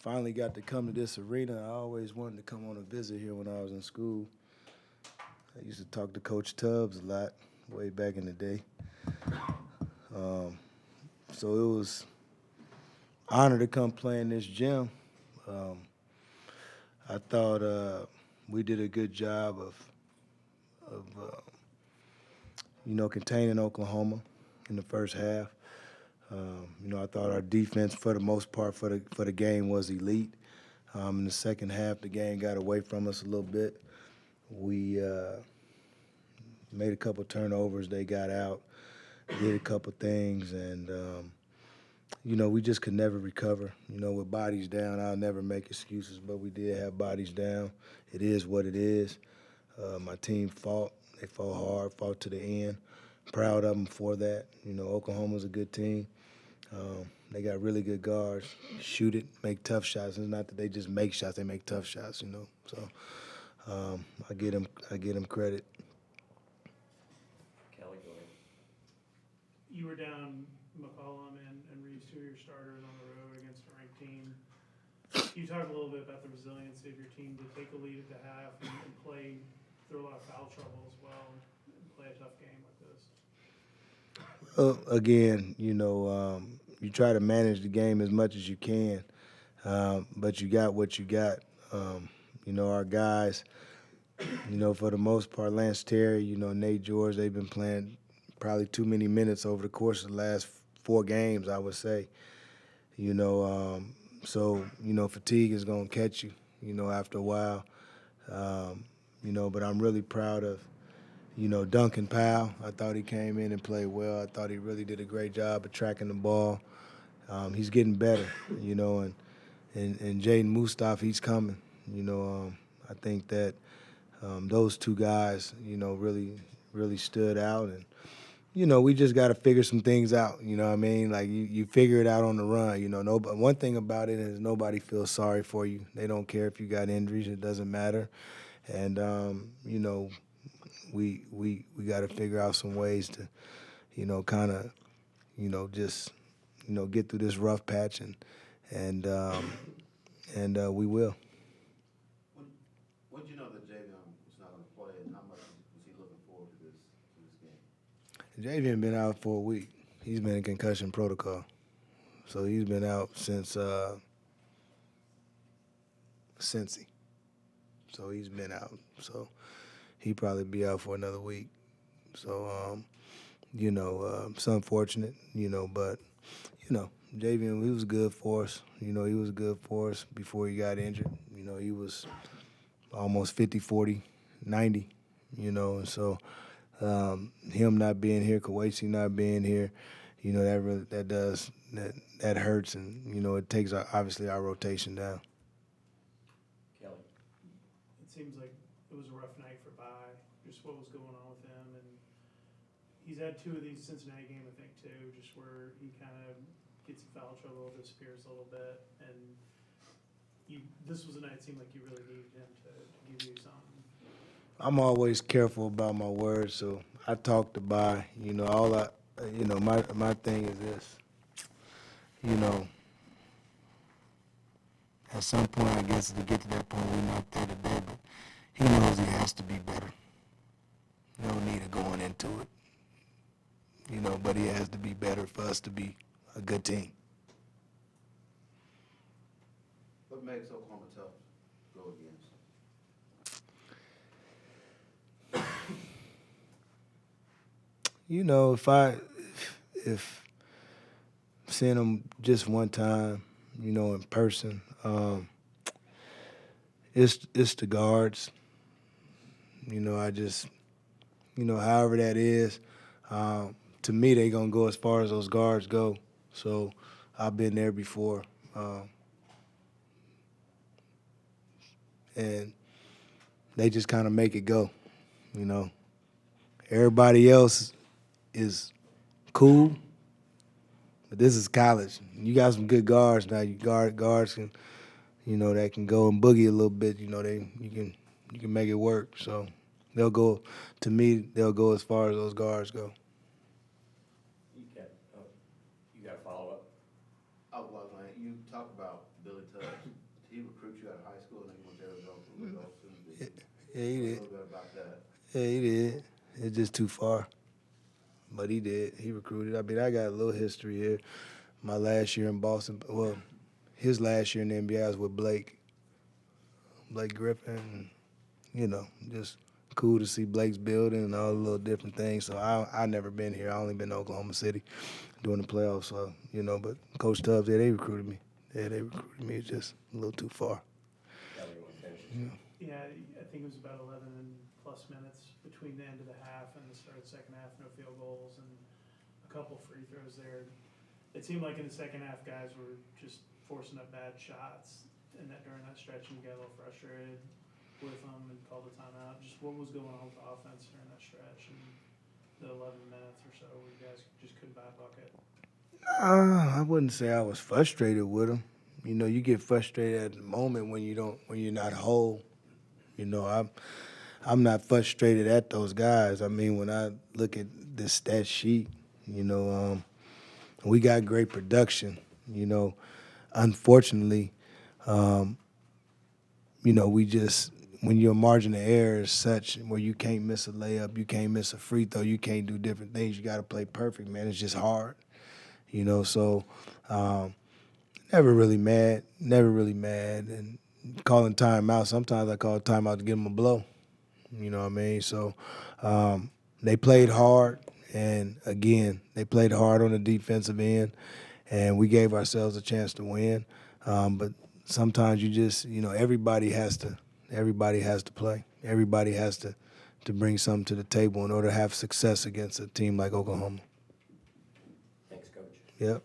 finally got to come to this arena. I always wanted to come on a visit here when I was in school. I used to talk to Coach Tubbs a lot way back in the day. So it was an honor to come play in this gym. I thought we did a good job of containing Oklahoma in the first half. I thought our defense, for the most part, for the game was elite. In the second half, the game got away from us a little bit. We made a couple turnovers. They got out, did a couple things, and we just could never recover. With bodies down, I'll never make excuses, but we did have bodies down. It is what it is. My team fought. They fought hard, fought to the end. Proud of them for that. Oklahoma's a good team. They got really good guards. Shoot it, make tough shots. It's not that they just make shots; they make tough shots. So I get them credit. Kelly, go ahead. You were down McCollum and Reeves, two of your starters on the road against a ranked team. You talk a little bit about the resiliency of your team to take a lead at the half and play through a lot of foul trouble as well and play a tough game like this. Again, you try to manage the game as much as you can, but you got what you got. Our guys, for the most part, Lance Terry, Nate George, they've been playing probably too many minutes over the course of the last 4 games, I would say. So fatigue is going to catch you, after a while. But I'm really proud of, Duncan Powell. I thought he came in and played well. I thought he really did a great job of tracking the ball. He's getting better, and Jaden Mustaf, he's coming. I think that those 2 guys, really stood out. And, we just got to figure some things out, you know what I mean? Like, you figure it out on the run, But one thing about it is nobody feels sorry for you. They don't care if you got injuries. It doesn't matter. And, we got to figure out some ways to, kind of, just, get through this rough patch, and we will. When did you know that Javion was not going to play, and how much was he looking forward to this game? Javion been out for a week. He's been in concussion protocol, so he's been out since Cincy. So he's been out. So he'll probably be out for another week. So it's unfortunate, but Javion, he was good for us. He was good for us before he got injured. He was almost 50, 40, 90, and so him not being here, Kawasi not being here, that hurts, and it takes obviously our rotation down. Kelly. It seems like it was a rough night for Bai, just what was going on with him. And he's had 2 of these Cincinnati games, I think, too, just where he kind of gets in foul trouble, disappears a little bit. And this was a night it seemed like you really needed him to give you something. I'm always careful about my words, so I talk to Bai. My thing is this. At some point, I guess to get to that point, we're not there today, but he knows he has to be better. No need of going into it. But he has to be better for us to be a good team. What makes Oklahoma tough to go against? If seeing him just one time, in person, it's the guards. I just, however that is, to me, they gonna go as far as those guards go. So I've been there before, and they just kind of make it go. Everybody else is cool, but this is college. You got some good guards now. Guards can, that can go and boogie a little bit. You can make it work. So they'll go. To me, they'll go as far as those guards go. You got a follow-up? Oh, well, you talk about Billy Tubbs. Did he recruit you out of high school and then you went there to go for Louis Olson? Did you Yeah, he tell us did. a little bit about that? Yeah, he did. It's just too far. But he did. He recruited. I mean, I got a little history here. My last year in Boston, well, his last year in the NBA, I was with Blake Griffin. And, you know, just cool to see Blake's building and all the little different things. So I never been here. I only been to Oklahoma City during the playoffs. So, you know, but Coach Tubbs, yeah, they recruited me. Yeah, they recruited me. It's just a little too far. Kelly, you want to finish? Yeah. Yeah, I think it was about 11 plus minutes between the end of the half and the start of the second half, no field goals and a couple free throws there. It seemed like in the second half, guys were just forcing up bad shots, and that during that stretch, and you got a little frustrated with them and called a timeout. Just what was going on with the offense during that stretch and the 11 minutes or so where you guys just couldn't buy a bucket? I wouldn't say I was frustrated with him. You know, you get frustrated at the moment when you're not whole. You know, I'm not frustrated at those guys. I mean, when I look at this stat sheet, you know, we got great production. You know, unfortunately, you know, when your margin of error is such where you can't miss a layup, you can't miss a free throw, you can't do different things. You got to play perfect, man. It's just hard. You know, so never really mad, and calling timeout. Sometimes I call timeout to give them a blow. You know what I mean? So they played hard, and again, they played hard on the defensive end, and we gave ourselves a chance to win. But sometimes you just, you know, everybody has to play. Everybody has to bring something to the table in order to have success against a team like Oklahoma. Thanks, Coach. Yep.